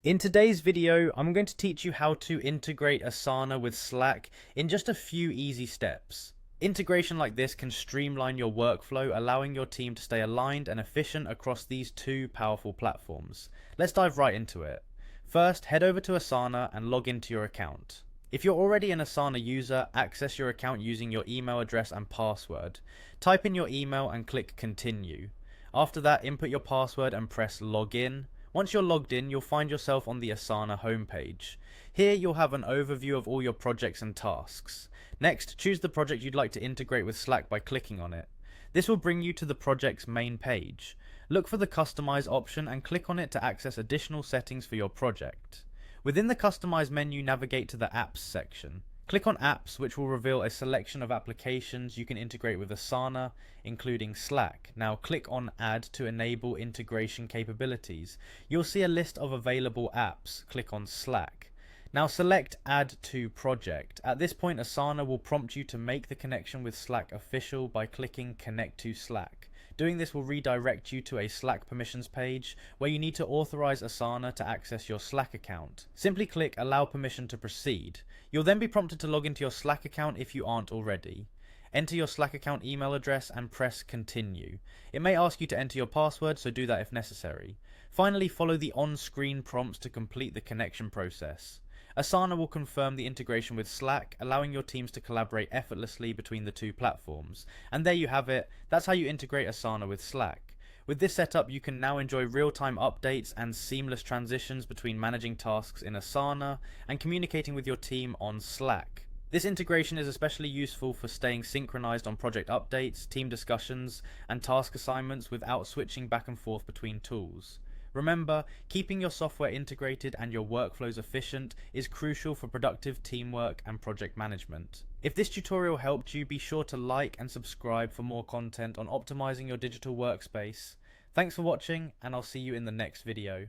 In today's video, I'm going to teach you how to integrate Asana with Slack in just a few easy steps. Integration like this can streamline your workflow, allowing your team to stay aligned and efficient across these two powerful platforms. Let's dive right into it. First, head over to Asana and log into your account. If you're already an Asana user, access your account using your email address and password. Type in your email and click Continue. After that, input your password and press Login. Once you're logged in, you'll find yourself on the Asana homepage. Here you'll have an overview of all your projects and tasks. Next, choose the project you'd like to integrate with Slack by clicking on it. This will bring you to the project's main page. Look for the Customize option and click on it to access additional settings for your project. Within the Customize menu, navigate to the Apps section. Click on Apps, which will reveal a selection of applications you can integrate with Asana, including Slack. Now click on Add to enable integration capabilities. You'll see a list of available apps. Click on Slack. Now select Add to Project. At this point, Asana will prompt you to make the connection with Slack official by clicking Connect to Slack. Doing this will redirect you to a Slack permissions page where you need to authorize Asana to access your Slack account. Simply click Allow permission to proceed. You'll then be prompted to log into your Slack account if you aren't already. Enter your Slack account email address and press Continue. It may ask you to enter your password, so do that if necessary. Finally, follow the on-screen prompts to complete the connection process. Asana will confirm the integration with Slack, allowing your teams to collaborate effortlessly between the two platforms. And there you have it. That's how you integrate Asana with Slack. With this setup, you can now enjoy real-time updates and seamless transitions between managing tasks in Asana and communicating with your team on Slack. This integration is especially useful for staying synchronized on project updates, team discussions, and task assignments without switching back and forth between tools. Remember, keeping your software integrated and your workflows efficient is crucial for productive teamwork and project management. If this tutorial helped you, be sure to like and subscribe for more content on optimizing your digital workspace. Thanks for watching, and I'll see you in the next video.